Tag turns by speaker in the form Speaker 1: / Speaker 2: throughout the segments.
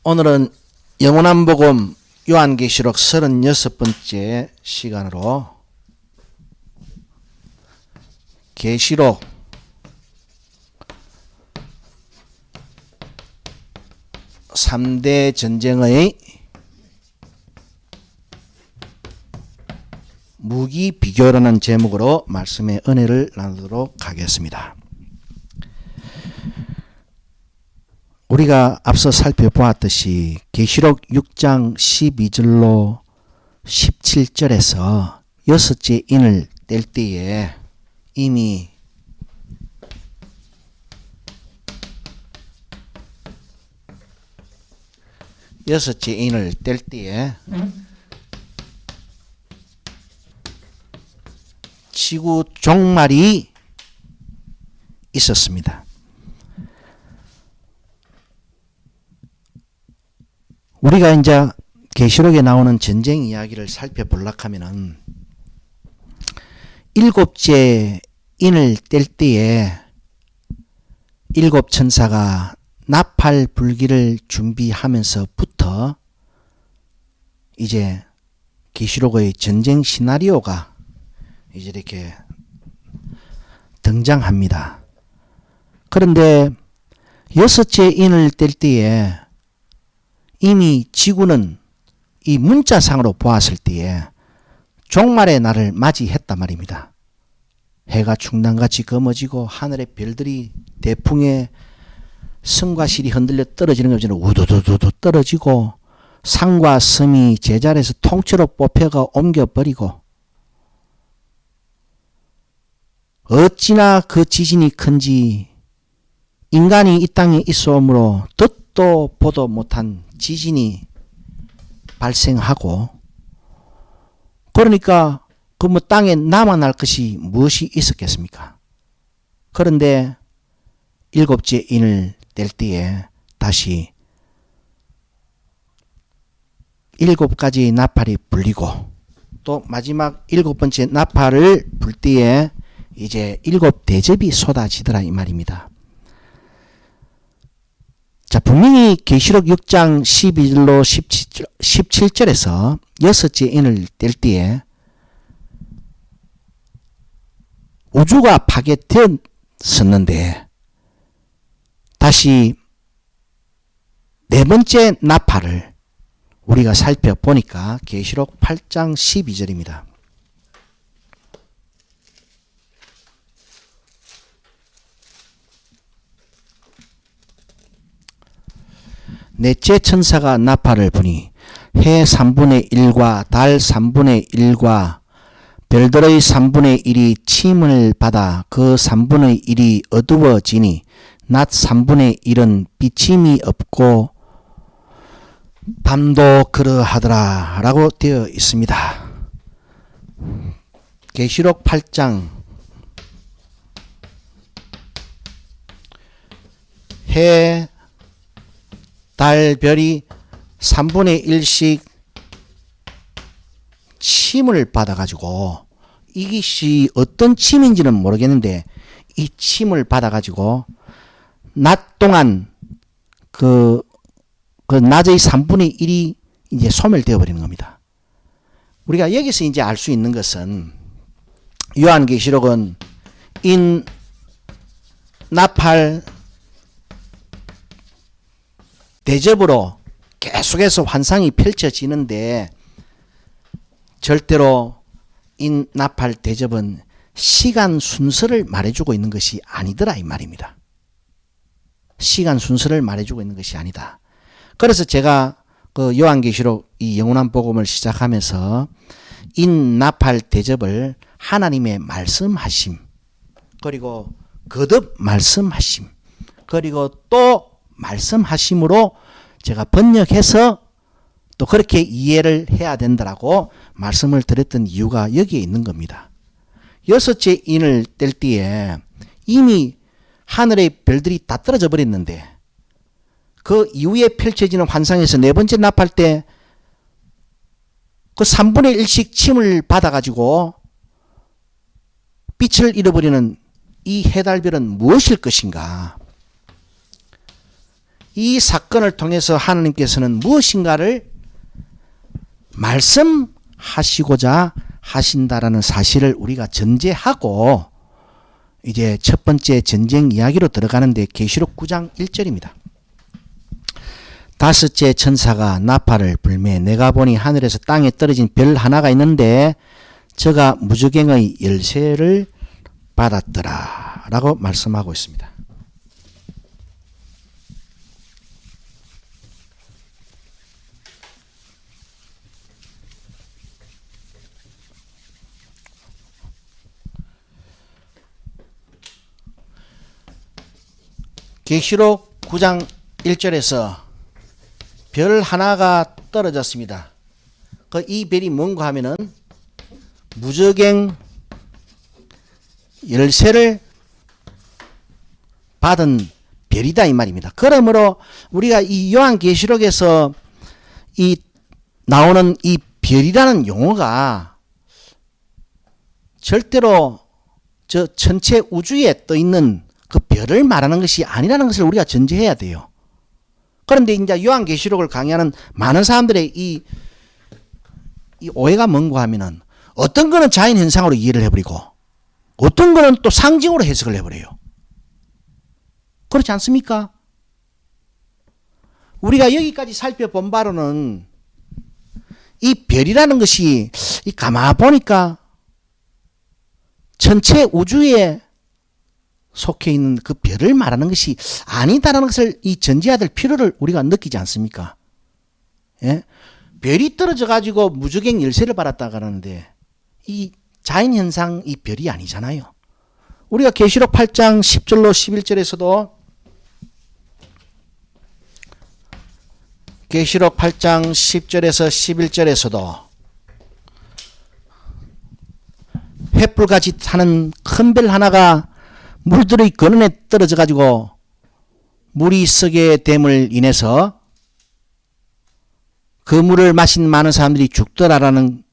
Speaker 1: 오늘은 영원한 복음 요한계시록 36번째 시간으로 계시록 3대 전쟁의 무기 비교라는 제목으로 말씀의 은혜를 나누도록 하겠습니다. 우리가 앞서 살펴보았듯이 계시록 6장 12절로 17절에서 여섯째 인을 뗄 때에 이미 여섯째 인을 뗄 때에 지구 종말이 있었습니다. 우리가 이제 계시록에 나오는 전쟁 이야기를 살펴보려고 하면은 일곱째 인을 뗄 때에 일곱 천사가 나팔 불기를 준비하면서부터 이제 계시록의 전쟁 시나리오가 이제 이렇게 등장합니다. 그런데 여섯째 인을 뗄 때에 이미 지구는 이 문자상으로 보았을 때에 종말의 날을 맞이했단 말입니다. 해가 충난같이 검어지고 하늘의 별들이 대풍에 성과 실이 흔들려 떨어지는 것처럼 우두두두두 떨어지고 산과 섬이 제자리에서 통째로 뽑혀가 옮겨버리고 어찌나 그 지진이 큰지 인간이 이 땅에 있어오므로 듣도 보도 못한 지진이 발생하고 그러니까 그 뭐 땅에 남아날 것이 무엇이 있었겠습니까? 그런데 일곱째 인을 뗄 때에 다시 일곱 가지의 나팔이 불리고 또 마지막 일곱 번째 나팔을 불 때에 이제 일곱 대접이 쏟아지더라 이 말입니다. 자, 분명히 계시록 6장 12절로 17절에서 여섯째 인을 뗄 때에 우주가 파괴되었었는데 다시 네 번째 나팔을 우리가 살펴보니까 계시록 8장 12절입니다. 넷째 천사가 나팔을 부니 해 3분의 1과 달 3분의 1과 별들의 3분의 1이 침을 받아 그 3분의 1이 어두워지니 낮 3분의 1은 비침이 없고 밤도 그러하더라 라고 되어 있습니다. 계시록 8장 해 달, 별이 3분의 1씩 침을 받아가지고 이것이 어떤 침인지는 모르겠는데 이 침을 받아가지고 낮 동안 그 낮의 3분의 1이 이제 소멸되어 버리는 겁니다. 우리가 여기서 이제 알 수 있는 것은 요한계시록은 인 나팔 대접으로 계속해서 환상이 펼쳐지는데 절대로 이 나팔 대접은 시간 순서를 말해주고 있는 것이 아니더라 이 말입니다. 시간 순서를 말해주고 있는 것이 아니다. 그래서 제가 그 요한계시록 이 영원한 복음을 시작하면서 이 나팔 대접을 하나님의 말씀하심 그리고 거듭 말씀하심 그리고 또 말씀하심으로 제가 번역해서 또 그렇게 이해를 해야 된다라고 말씀을 드렸던 이유가 여기에 있는 겁니다. 여섯째 인을 뗄 때에 이미 하늘의 별들이 다 떨어져 버렸는데 그 이후에 펼쳐지는 환상에서 네 번째 나팔 때 그 3분의 1씩 침을 받아가지고 빛을 잃어버리는 이 해달별은 무엇일 것인가? 사건을 통해서 하나님께서는 무엇인가를 말씀하시고자 하신다라는 사실을 우리가 전제하고 이제 첫 번째 전쟁 이야기로 들어가는데 계시록 9장 1절입니다. 다섯째 천사가 나팔을 불매 내가 보니 하늘에서 땅에 떨어진 별 하나가 있는데 저가 무저갱의 열쇠를 받았더라 라고 말씀하고 있습니다. 계시록 9장 1절에서 별 하나가 떨어졌습니다. 이 별이 뭔가 하면은 무저갱 열쇠를 받은 별이다 이 말입니다. 그러므로 우리가 이 요한계시록에서 이 나오는 이 별이라는 용어가 절대로 저 전체 우주에 떠 있는 그 별을 말하는 것이 아니라는 것을 우리가 전제해야 돼요. 그런데 이제 요한계시록을 강의하는 많은 사람들의 이 오해가 뭔가 하면은 어떤 거는 자연 현상으로 이해를 해버리고 어떤 거는 또 상징으로 해석을 해버려요. 그렇지 않습니까? 우리가 여기까지 살펴본 바로는 이 별이라는 것이 가만 보니까 전체 우주에 속해 있는 그 별을 말하는 것이 아니다라는 것을 이 전제해야 될 필요를 우리가 느끼지 않습니까? 예? 별이 떨어져 가지고 무저갱 열쇠를 받았다 그러는데 이 자연현상 이 별이 아니잖아요. 우리가 계시록 8장 10절로 11절에서도 계시록 8장 10절에서 11절에서도 횃불같이 타는 큰 별 하나가 물들의 근원에 떨어져 가지고 물이 썩게 됨을 인해서 그 물을 마신 많은 사람들이 죽더라라는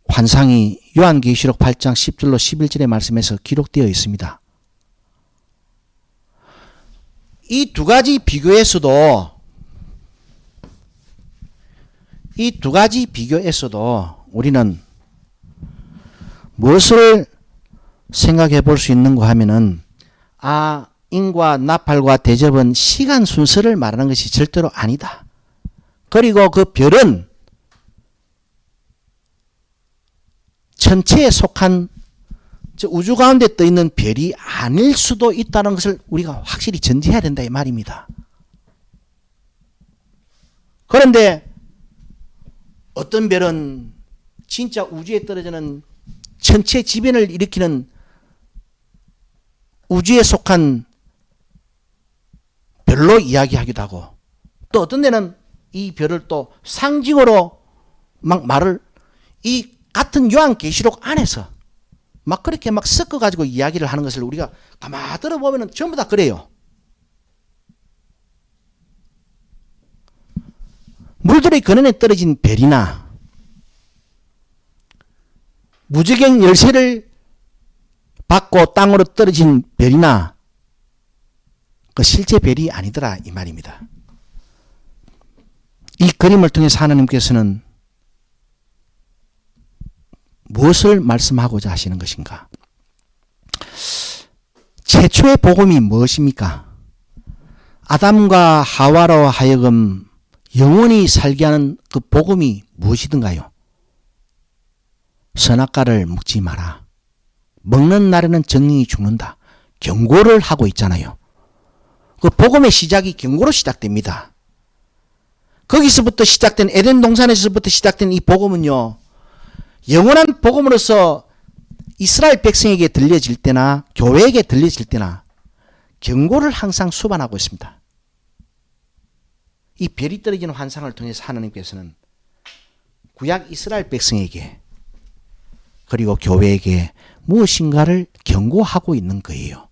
Speaker 1: 환상이 요한계시록 8장 10절로 11절의 말씀에서 기록되어 있습니다. 이 두 가지 비교에서도 우리는 무엇을 생각해 볼 수 있는가 하면은 인과 나팔과 대접은 시간 순서를 말하는 것이 절대로 아니다. 그리고 그 별은 전체에 속한 우주 가운데 떠 있는 별이 아닐 수도 있다는 것을 우리가 확실히 전제해야 된다 이 말입니다. 그런데 어떤 별은 진짜 우주에 떨어지는 전체 지변을 일으키는 우주에 속한 별로 이야기하기도 하고 또 어떤 데는 이 별을 또 상징으로 막 말을 이 같은 요한계시록 안에서 막 그렇게 막 섞어가지고 이야기를 하는 것을 우리가 가만히 들어보면 전부 다 그래요. 물들의 근원에 떨어진 별이나 무저갱 열쇠를 받고 땅으로 떨어진 별이나 그 실제 별이 아니더라 이 말입니다. 이 그림을 통해서 하나님께서는 무엇을 말씀하고자 하시는 것인가? 최초의 복음이 무엇입니까? 아담과 하와로 하여금 영원히 살게 하는 그 복음이 무엇이든가요? 선악과를 먹지 마라. 먹는 날에는 정령이 죽는다. 경고를 하고 있잖아요. 그 복음의 시작이 경고로 시작됩니다. 거기서부터 시작된 에덴 동산에서부터 시작된 이 복음은요. 영원한 복음으로서 이스라엘 백성에게 들려질 때나 교회에게 들려질 때나 경고를 항상 수반하고 있습니다. 이 별이 떨어지는 환상을 통해서 하나님께서는 구약 이스라엘 백성에게 그리고 교회에게 무엇인가를 경고하고 있는 거예요.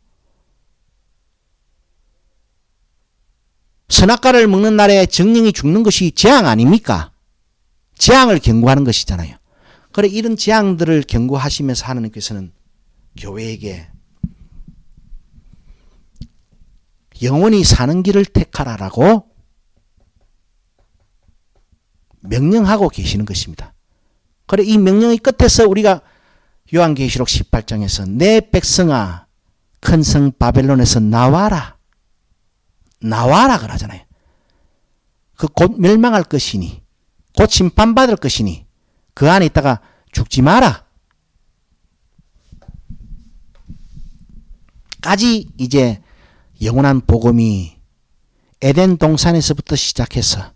Speaker 1: 선악과를 먹는 날에 정령이 죽는 것이 재앙 아닙니까? 재앙을 경고하는 것이잖아요. 그래 이런 재앙들을 경고하시면서 하나님께서는 교회에게 영원히 사는 길을 택하라라고 명령하고 계시는 것입니다. 그래 이 명령의 끝에서 우리가 요한계시록 18장에서 내 백성아 큰 성 바벨론에서 나와라. 나와라 그러잖아요. 그 곧 멸망할 것이니 곧 심판받을 것이니 그 안에 있다가 죽지 마라. 까지 이제 영원한 복음이 에덴 동산에서부터 시작해서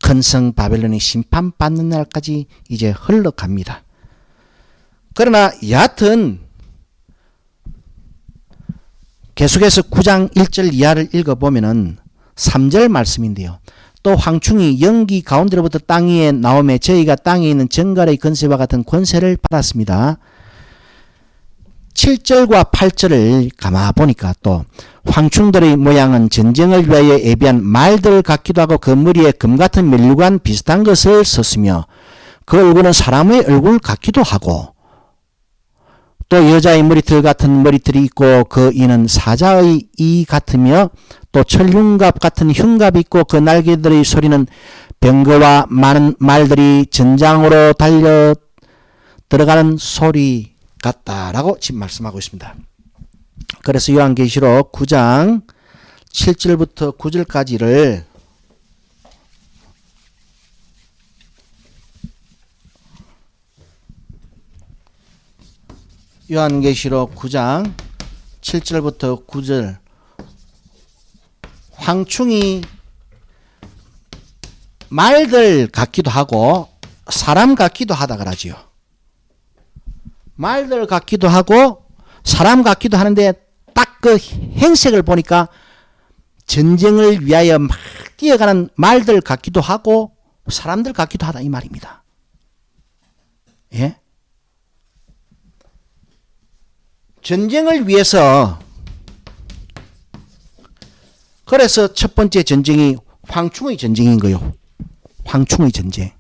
Speaker 1: 큰 성 바벨론이 심판받는 날까지 이제 흘러갑니다. 그러나 여하튼 계속해서 9장 1절 이하를 읽어보면은 3절 말씀인데요. 또 황충이 연기 가운데로부터 땅 위에 나오매 저희가 땅에 있는 정갈의 권세와 같은 권세를 받았습니다. 7절과 8절을 가만 보니까 또 황충들의 모양은 전쟁을 위하여 예비한 말들 같기도 하고 그 머리에 금 같은 면류관 비슷한 것을 썼으며 그 얼굴은 사람의 얼굴 같기도 하고 또 여자의 머리털 같은 머리털이 있고 그 이는 사자의 이 같으며 또 철흉갑 같은 흉갑이 있고 그 날개들의 소리는 병거와 많은 말들이 전장으로 달려 들어가는 소리 같다라고 지금 말씀하고 있습니다. 그래서 요한계시록 9장 7절부터 9절까지를 요한계시록 9장 7절부터 9절 황충이 말들 같기도 하고 사람 같기도 하다 그러지요. 말들 같기도 하고 사람 같기도 하는데 딱 그 행색을 보니까 전쟁을 위하여 막 뛰어가는 말들 같기도 하고 사람들 같기도 하다 이 말입니다. 예? 전쟁을 위해서 그래서 첫 번째 전쟁이 황충의 전쟁인 거요. 황충의 전쟁.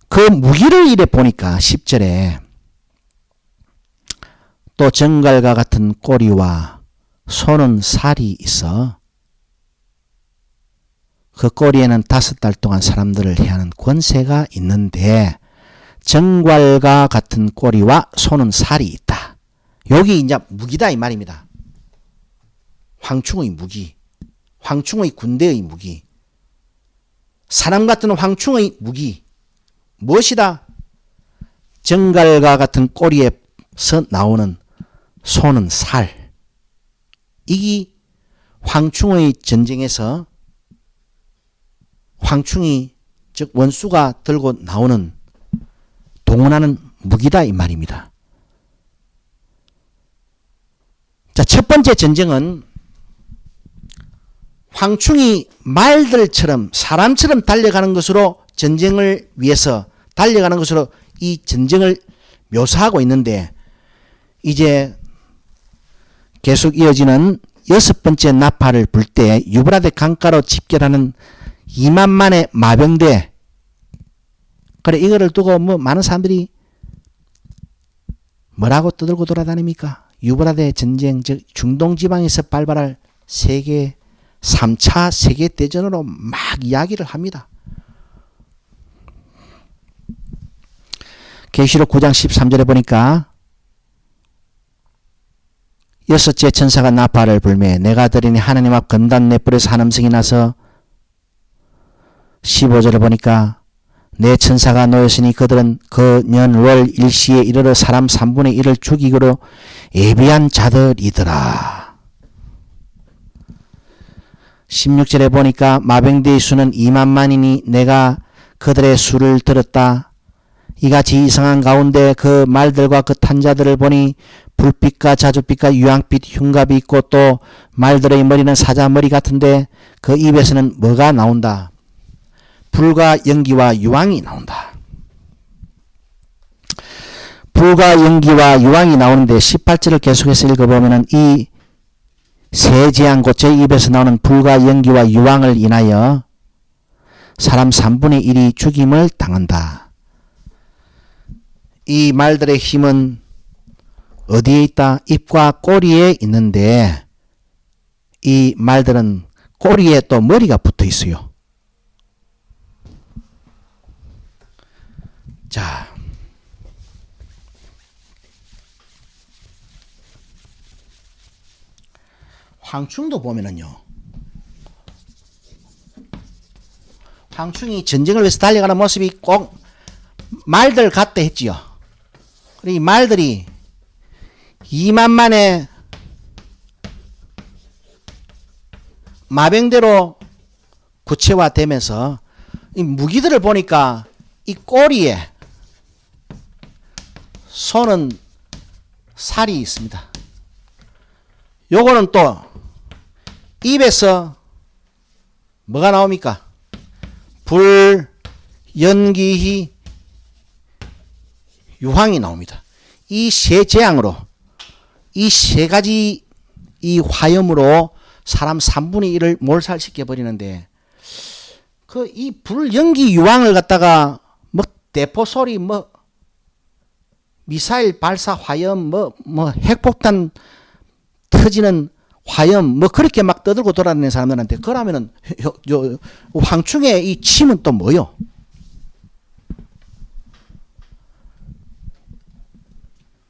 Speaker 1: 그 무기를 이래 보니까 10절에 또 정갈과 같은 꼬리와 손은 살이 있어 그 꼬리에는 5달 동안 사람들을 해하는 권세가 있는데 정갈과 같은 꼬리와 손은 살이 있다. 여기 이제 무기다 이 말입니다. 황충의 무기, 황충의 군대의 무기, 사람 같은 황충의 무기 무엇이다? 정갈과 같은 꼬리에서 나오는 손은 살. 이게 황충의 전쟁에서 황충이 즉 원수가 들고 나오는 동원하는 무기다 이 말입니다. 자, 첫 번째 전쟁은 황충이 말들처럼 사람처럼 달려가는 것으로 전쟁을 위해서 달려가는 것으로 이 전쟁을 묘사하고 있는데 이제 계속 이어지는 6번째 나팔을 불 때 유브라데 강가로 집결하는 2만만의 마병대. 그래 이거를 두고 뭐 많은 사람들이 뭐라고 떠들고 돌아다닙니까? 유브라데 전쟁 즉 중동 지방에서 발발할 세계 3차 세계대전으로 막 이야기를 합니다. 계시록 9장 13절에 보니까 여섯째 천사가 나팔을 불매 내가 들으니 하나님 앞 건단 넷불에서 한 음성이 나서 15절에 보니까 내 천사가 놓였으니 그들은 그 년 월 일시에 이르러 사람 3분의 1을 죽이기로 예비한 자들이더라. 16절에 보니까 마병대의 수는 2만만이니 내가 그들의 수를 들었다. 이같이 이상한 가운데 그 말들과 그 탄자들을 보니 불빛과 자줏빛과 유황빛 흉갑이 있고 또 말들의 머리는 사자 머리 같은데 그 입에서는 뭐가 나온다? 불과 연기와 유황이 나온다. 불과 연기와 유황이 나오는데 18절을 계속해서 읽어보면 이 세 재앙곧 제 입에서 나오는 불과 연기와 유황을 인하여 사람 3분의 1이 죽임을 당한다. 이 말들의 힘은 어디에 있다? 입과 꼬리에 있는데 이 말들은 꼬리에 또 머리가 붙어 있어요. 자, 황충도 보면은요, 황충이 전쟁을 위해서 달려가는 모습이 꼭 말들 같다 했지요. 이 말들이 2만만의 마병대로 구체화되면서 이 무기들을 보니까 이 꼬리에 손은 살이 있습니다. 요거는 또 입에서 뭐가 나옵니까? 불, 연기, 유황이 나옵니다. 이 세 재앙으로, 이 세 가지 이 화염으로 사람 3분의 1을 몰살시켜 버리는데, 그 이 불, 연기, 유황을 갖다가 뭐 대포 소리, 뭐 미사일 발사 화염, 뭐 핵폭탄 터지는 화염, 뭐 그렇게 막 떠들고 돌아다니는 사람들한테 그러면은 황충의 이 침은 또 뭐요?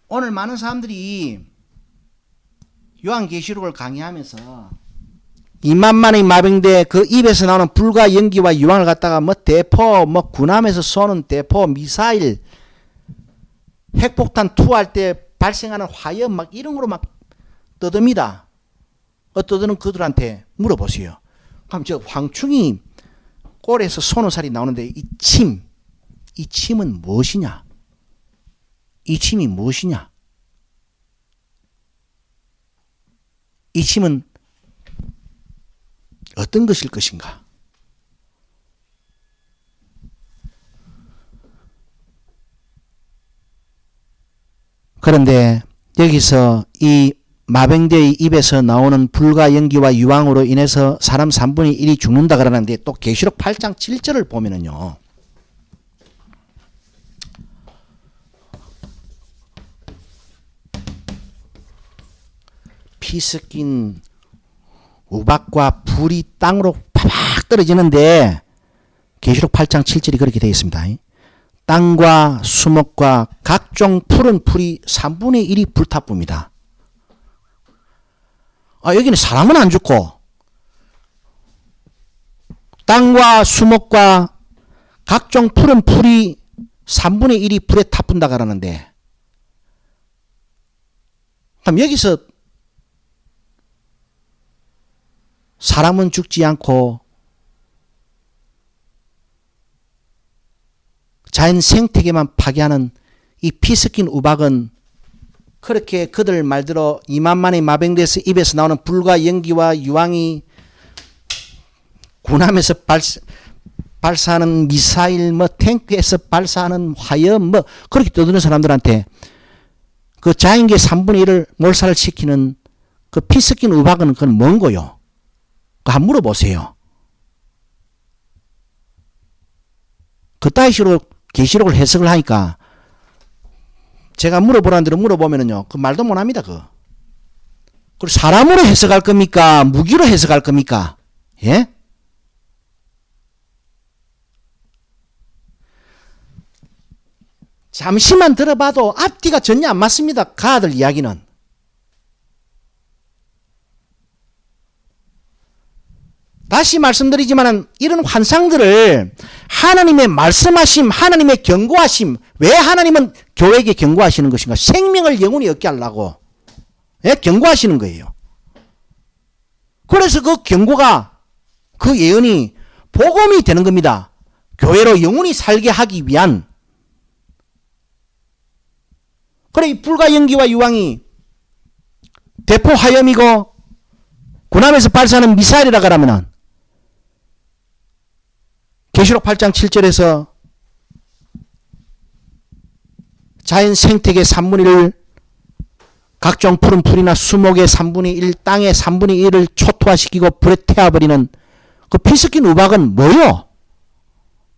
Speaker 1: 오늘 많은 사람들이 요한계시록을 강의하면서 2만만의 마병대 그 입에서 나오는 불과 연기와 유황을 갖다가 뭐 대포, 뭐 군함에서 쏘는 대포, 미사일, 핵폭탄 투하할 때 발생하는 화염 막 이런 거로 막 떠듭니다. 떠드는 그들한테 물어보세요. 그럼 저 황충이 꼴에서 손오살이 나오는데 이 침은 무엇이냐? 이 침이 무엇이냐? 이 침은 어떤 것일 것인가? 그런데 여기서 이 마병대의 입에서 나오는 불과 연기와 유황으로 인해서 사람 3분의 1이 죽는다 그러는데 또 계시록 8장 7절을 보면은요. 피 섞인 우박과 불이 땅으로 파박 떨어지는데 계시록 8장 7절이 그렇게 되어 있습니다. 땅과 수목과 각종 푸른 풀이 3분의 1이 불타쁩니다. 여기는 사람은 안 죽고 땅과 수목과 각종 푸른 풀이 3분의 1이 불에 타뿐다 그러는데, 그럼 여기서 사람은 죽지 않고 자연 생태계만 파괴하는 이 피 섞인 우박은 그렇게 그들 말대로 2만만의 마병대에서 입에서 나오는 불과 연기와 유황이 군함에서 발사하는 미사일, 뭐 탱크에서 발사하는 화염, 뭐 그렇게 떠드는 사람들한테 그 자연계 3분의 1을 몰살을 시키는 그 피 섞인 우박은 그건 뭔 거요? 그거 한번 물어보세요. 그 따위식으로 계시록을 해석을 하니까 제가 물어보라는 대로 물어보면은요, 그 말도 못 합니다, 그리고 사람으로 해석할 겁니까? 무기로 해석할 겁니까? 예? 잠시만 들어봐도 앞뒤가 전혀 안 맞습니다. 가들 이야기는. 다시 말씀드리지만 이런 환상들을 하나님의 말씀하심, 하나님의 경고하심, 왜 하나님은 교회에게 경고하시는 것인가? 생명을 영원히 얻게 하려고 경고하시는 거예요. 그래서 그 경고가, 그 예언이 복음이 되는 겁니다. 교회로 영원히 살게 하기 위한. 그래, 이 불과 연기와 유황이 대포 화염이고 군함에서 발사하는 미사일이라 그러면은 계시록 8장 7절에서 자연 생태계 3분의 1을 각종 푸른 풀이나 수목의 3분의 1, 땅의 3분의 1을 초토화시키고 불에 태워버리는 그 피 섞인 우박은 뭐요?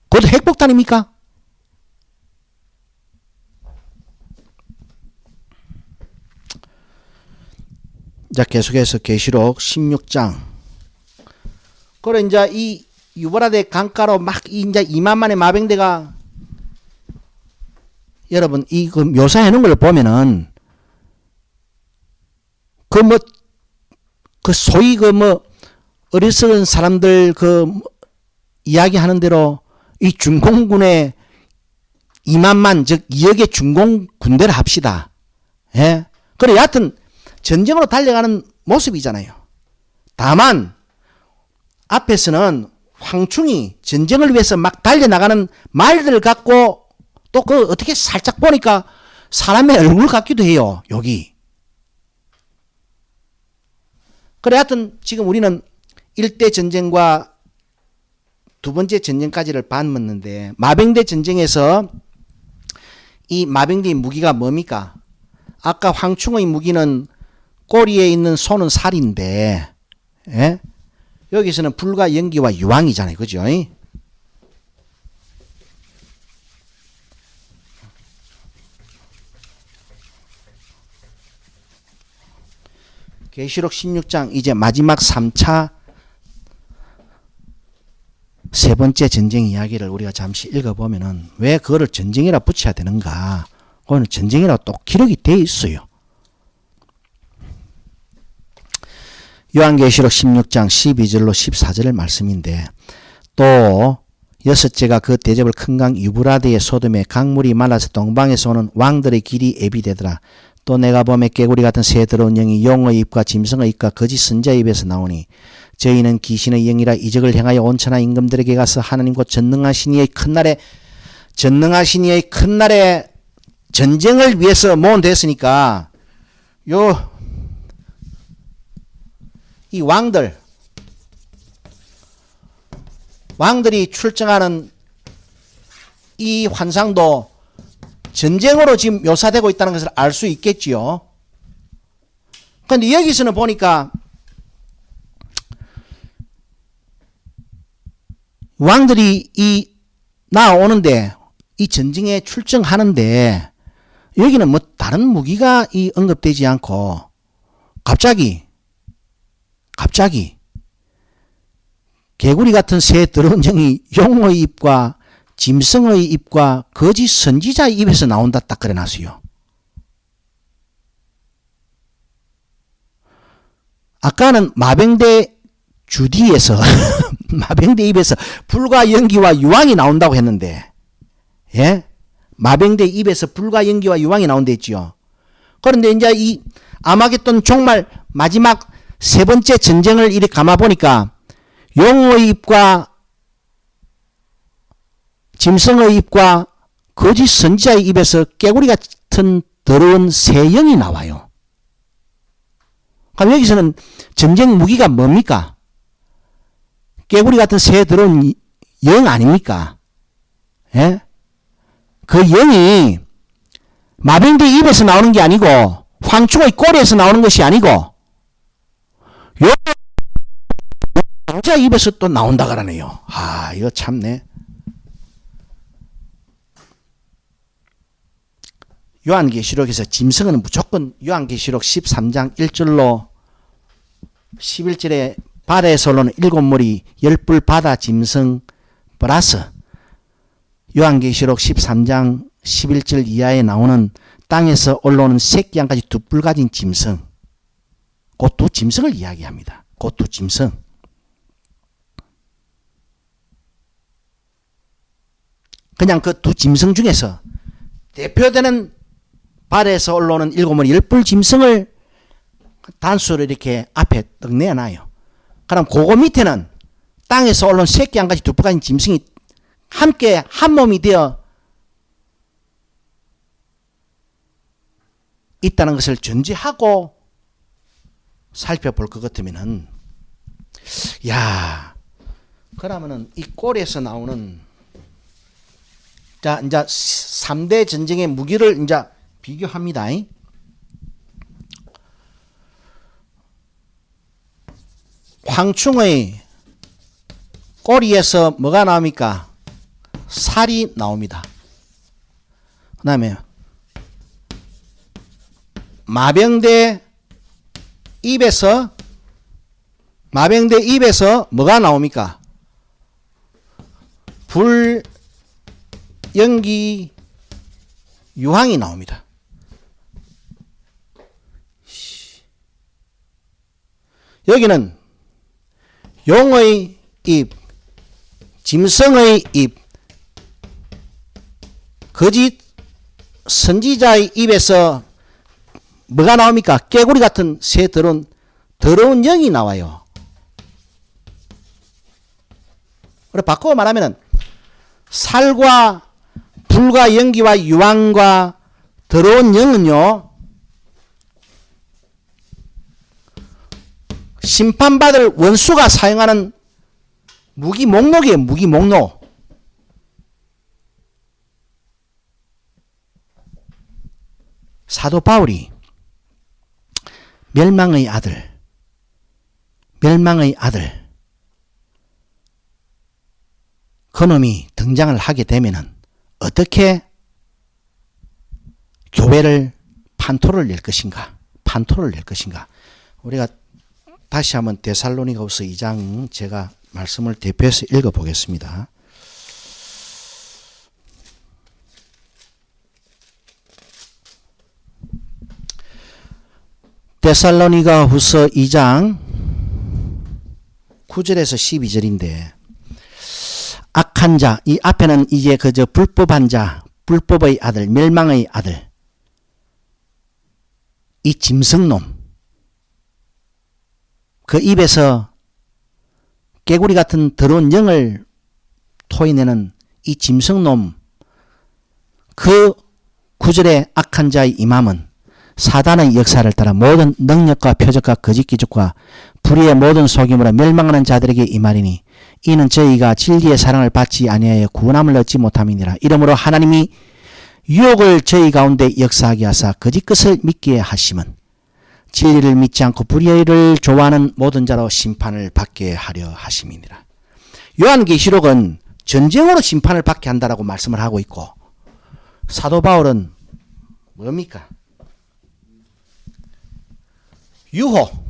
Speaker 1: 그것도 핵폭탄입니까? 자, 계속해서 계시록 16장. 그래, 이제 이 유브라데 강가로 막 이제 2만만의 마병대가 여러분 이 그 묘사해 놓은 걸 보면은 그 뭐 그 소위 그 뭐 어리석은 사람들 그 이야기하는 대로 이 중공군의 2만만 즉 2억의 중공 군대를 합시다. 예. 그래 여하튼 전쟁으로 달려가는 모습이잖아요. 다만 앞에서는 황충이 전쟁을 위해서 막 달려나가는 말들 갖고 또 그 어떻게 살짝 보니까 사람의 얼굴 같기도 해요. 여기. 그래 하여튼 지금 우리는 1대 전쟁과 두 번째 전쟁까지를 봤는데 마병대 전쟁에서 이 마병대의 무기가 뭡니까? 아까 황충의 무기는 꼬리에 있는 손은 살인데, 예? 여기서는 불과 연기와 유황이잖아요. 그죠? 계시록 16장 이제 마지막 3차 세 번째 전쟁 이야기를 우리가 잠시 읽어보면은 왜 그거를 전쟁이라 붙여야 되는가? 그거는 전쟁이라 또 기록이 돼 있어요. 요한계시록 16장 12절로 14절의 말씀인데 또 여섯째가 그 대접을 큰 강 유브라데의 소돔에 강물이 말라서 동방에서 오는 왕들의 길이 애비되더라. 또 내가 보매 개구리 같은 새 더러운 영이 용의 입과 짐승의 입과 거짓 선자의 입에서 나오니 저희는 귀신의 영이라 이적을 행하여 온 천하 임금들에게 가서 하나님 곧 전능하신 이의 큰 날에 전쟁을 위해서 모은됐으니까 이 왕들이 출정하는 이 환상도 전쟁으로 지금 묘사되고 있다는 것을 알 수 있겠지요. 그런데 여기서는 보니까 왕들이 나오는데 이 전쟁에 출정하는데 여기는 뭐 다른 무기가 언급되지 않고 갑자기 개구리 같은 새 더러운 영이 용의 입과 짐승의 입과 거짓 선지자의 입에서 나온다 딱 그래놨어요. 아까는 마병대 주디에서 마병대 입에서 불과 연기와 유황이 나온다고 했는데, 예? 마병대 입에서 불과 연기와 유황이 나온다 했지요. 그런데 이제 이 아마겟돈 종말 마지막 세 번째 전쟁을 이렇게 감아보니까 용의 입과 짐승의 입과 거짓 선지자의 입에서 깨구리 같은 더러운 새 영이 나와요. 그럼 여기서는 전쟁 무기가 뭡니까? 깨구리 같은 새 더러운 영 아닙니까? 예? 그 영이 마병대 입에서 나오는 게 아니고 황충의 꼬리에서 나오는 것이 아니고 여자 입에서 또 나온다 그러네요. 아, 이거 참네. 요한계시록에서 짐승은 무조건 요한계시록 13장 1절로 11절에 바다에서 올라오는 7무리 10뿔 바다 짐승 플러스 요한계시록 13장 11절 이하에 나오는 땅에서 올라오는 새끼 한 가지 두 뿔 가진 짐승, 그 두 짐승을 이야기합니다. 그 두 짐승. 그냥 그 두 짐승 중에서 대표되는 바다에서 올라오는 7무리 10뿔 짐승을 단수로 이렇게 앞에 떡 내놔요. 그럼 그거 밑에는 땅에서 올라온 새끼 한 가지 두 뿔 가진 짐승이 함께 한 몸이 되어 있다는 것을 전제하고 살펴볼 것 같으면은, 야, 그러면은 이 꼴에서 나오는, 자, 이제 3대 전쟁의 무기를 이제 비교합니다. 황충의 꼬리에서 뭐가 나옵니까? 살이 나옵니다. 그 다음에 마병대 입에서 마병대 입에서 뭐가 나옵니까? 불, 연기, 유황이 나옵니다. 여기는 용의 입, 짐승의 입, 거짓 선지자의 입에서 뭐가 나옵니까? 깨구리 같은 새 더러운 영이 나와요. 그래 바꿔 말하면 살과 불과 연기와 유황과 더러운 영은요, 심판받을 원수가 사용하는 무기 목록이에요. 무기 목록. 사도 바울이 멸망의 아들 그놈이 등장을 하게 되면은 어떻게 교회를 판토를 낼 것인가? 우리가 다시 한번 데살로니가후서 2장 제가 말씀을 대표해서 읽어보겠습니다. 데살로니가후서 2장 9절에서 12절인데, 악한 자, 이 앞에는 이제 그저 불법한 자, 불법의 아들, 멸망의 아들, 이 짐승놈, 그 입에서 깨구리 같은 더러운 영을 토해내는 이 짐승놈, 그 9절의 악한 자의 임함은 사단의 역사를 따라 모든 능력과 표적과 거짓 기적과 불의의 모든 속임으로 멸망하는 자들에게 임하리니, 이는 저희가 진리의 사랑을 받지 아니하여 구원함을 얻지 못함이니라. 이러므로 하나님이 유혹을 저희 가운데 역사하게 하사 거짓 것을 믿게 하심은 진리를 믿지 않고 불의를 좋아하는 모든 자로 심판을 받게 하려 하심이니라. 요한계시록은 전쟁으로 심판을 받게 한다라고 말씀을 하고 있고, 사도 바울은 뭡니까? 유혹.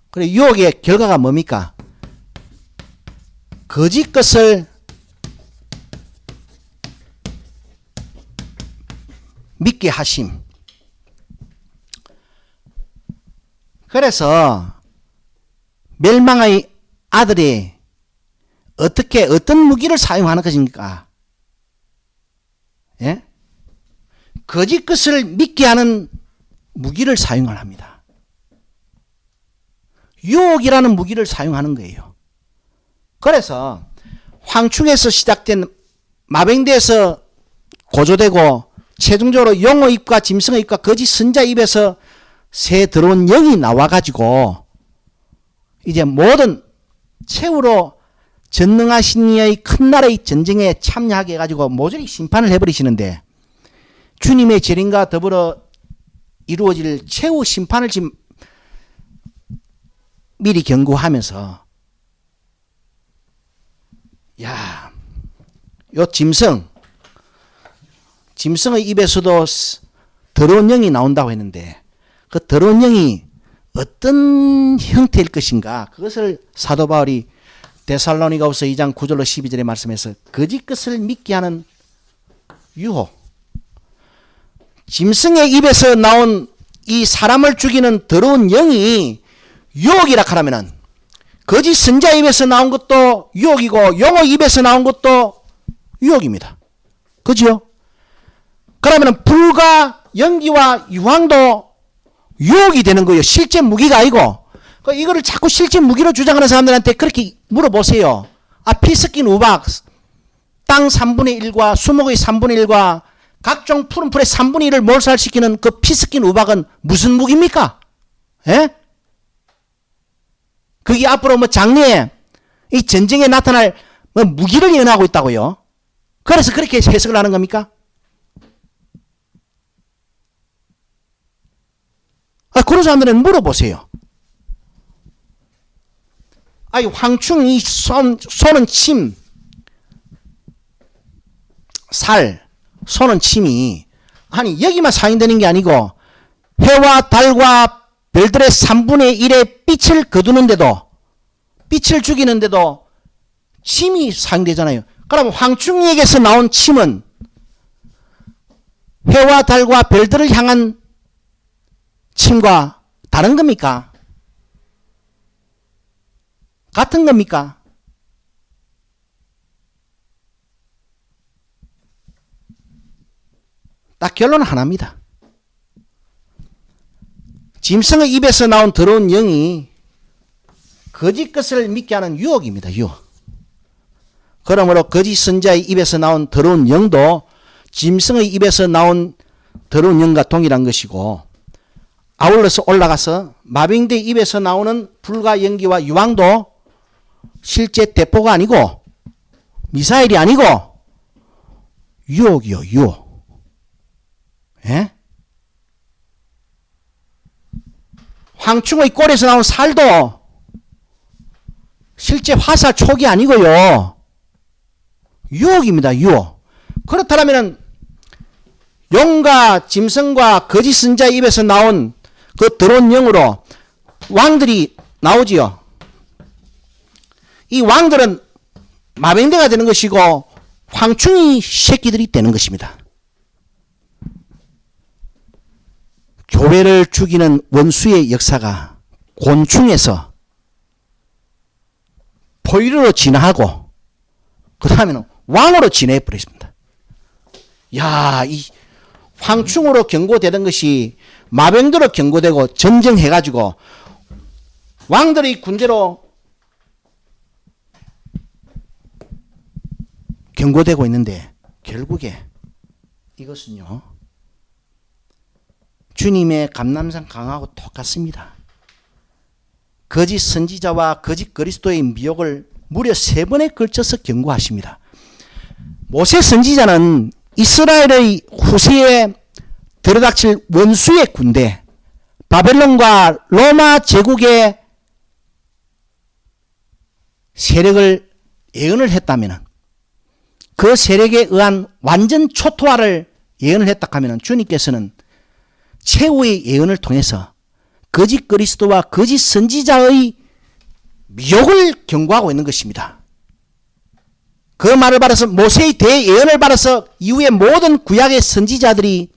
Speaker 1: 그래, 유혹의 결과가 뭡니까? 거짓 것을 믿게 하심. 그래서 멸망의 아들이 어떤 무기를 사용하는 것입니까? 예? 거짓 것을 믿게 하는 무기를 사용을 합니다. 유혹이라는 무기를 사용하는 거예요. 그래서 황충에서 시작된 마병대에서 고조되고 최종적으로 용의 입과 짐승의 입과 거짓 선자 입에서 새 더러운 영이 나와가지고 이제 모든 최후로 전능하신 이의 큰 나라의 전쟁에 참여하게 해가지고 모조리 심판을 해버리시는데, 주님의 재림과 더불어 이루어질 최후 심판을 지금 미리 경고하면서, 야, 요 짐승의 입에서도 더러운 영이 나온다고 했는데, 그 더러운 영이 어떤 형태일 것인가, 그것을 사도 바울이 데살로니가후서 2장 9절로 12절에 말씀해서 거짓 것을 믿게 하는 유혹, 짐승의 입에서 나온 이 사람을 죽이는 더러운 영이 유혹이라 하면은 거짓 선자 입에서 나온 것도 유혹이고 용의 입에서 나온 것도 유혹입니다. 그죠? 그러면 불과 연기와 유황도 유혹이 되는 거예요. 실제 무기가 아니고. 이거를 자꾸 실제 무기로 주장하는 사람들한테 그렇게 물어보세요. 피 섞인 우박, 땅 3분의 1과 수목의 3분의 1과 각종 푸른 풀의 3분의 1을 몰살시키는 그 피 섞인 우박은 무슨 무기입니까? 예? 그게 앞으로 장래에 이 전쟁에 나타날 무기를 예언하고 있다고요. 그래서 그렇게 해석을 하는 겁니까? 그런 사람들은 물어보세요. 황충, 이 소는 침, 살, 소는 침이, 여기만 사용되는 게 아니고 해와 달과 별들의 3분의 1의 빛을 거두는데도, 빛을 죽이는데도 침이 사용되잖아요. 그럼 황충이에게서 나온 침은 해와 달과 별들을 향한 침과 다른 겁니까? 같은 겁니까? 딱 결론은 하나입니다. 짐승의 입에서 나온 더러운 영이 거짓 것을 믿게 하는 유혹입니다. 유혹. 그러므로 거짓 선지자의 입에서 나온 더러운 영도 짐승의 입에서 나온 더러운 영과 동일한 것이고, 아울러서 올라가서 마병대의 입에서 나오는 불과 연기와 유황도 실제 대포가 아니고 미사일이 아니고 유혹이요, 유혹. 예? 황충의 꼴에서 나온 살도 실제 화살 촉이 아니고요, 유혹입니다. 유혹. 그렇다면 용과 짐승과 거짓 선지자의 입에서 나온 그 더러운 영으로 왕들이 나오지요. 이 왕들은 마병대가 되는 것이고 황충이 새끼들이 되는 것입니다. 교회를 죽이는 원수의 역사가 곤충에서 포유류로 진화하고 그 다음에는 왕으로 진화해 버렸습니다. 야, 이 황충으로 경고되던 것이 마병대로 경고되고 전쟁해가지고 왕들의 군대로 경고되고 있는데, 결국에 이것은요, 주님의 감람산 강하고 똑같습니다. 거짓 선지자와 거짓 그리스도의 미혹을 무려 3번에 걸쳐서 경고하십니다. 모세 선지자는 이스라엘의 후세에 들어닥칠 원수의 군대, 바벨론과 로마 제국의 세력을 예언을 했다면, 그 세력에 의한 완전 초토화를 예언을 했다 하면 주님께서는 최후의 예언을 통해서 거짓 그리스도와 거짓 선지자의 미혹을 경고하고 있는 것입니다. 그 말을 받아서, 모세의 대예언을 받아서 이후에 모든 구약의 선지자들이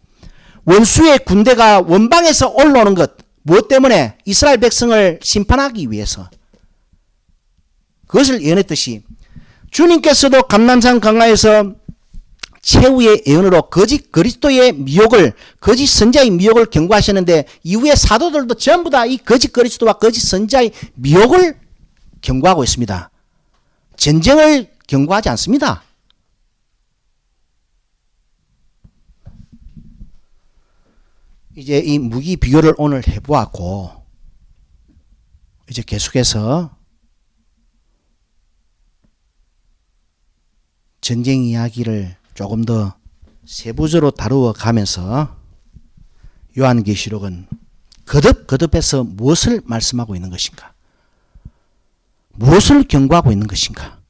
Speaker 1: 원수의 군대가 원방에서 올라오는 것, 무엇 때문에? 이스라엘 백성을 심판하기 위해서. 그것을 예언했듯이 주님께서도 감람산 강가에서 최후의 예언으로 거짓 그리스도의 미혹을, 거짓 선지자의 미혹을 경고하셨는데, 이후에 사도들도 전부 다 이 거짓 그리스도와 거짓 선지자의 미혹을 경고하고 있습니다. 전쟁을 경고하지 않습니다. 이제 이 무기 비교를 오늘 해보았고, 이제 계속해서 전쟁 이야기를 조금 더 세부적으로 다루어 가면서 요한계시록은 거듭거듭해서 무엇을 말씀하고 있는 것인가? 무엇을 경고하고 있는 것인가?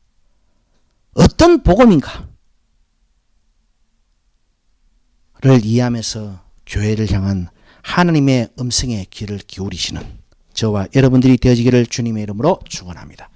Speaker 1: 어떤 복음인가? 를 이해하면서 교회를 향한 하나님의 음성에 귀를 기울이시는 저와 여러분들이 되어지기를 주님의 이름으로 축원합니다.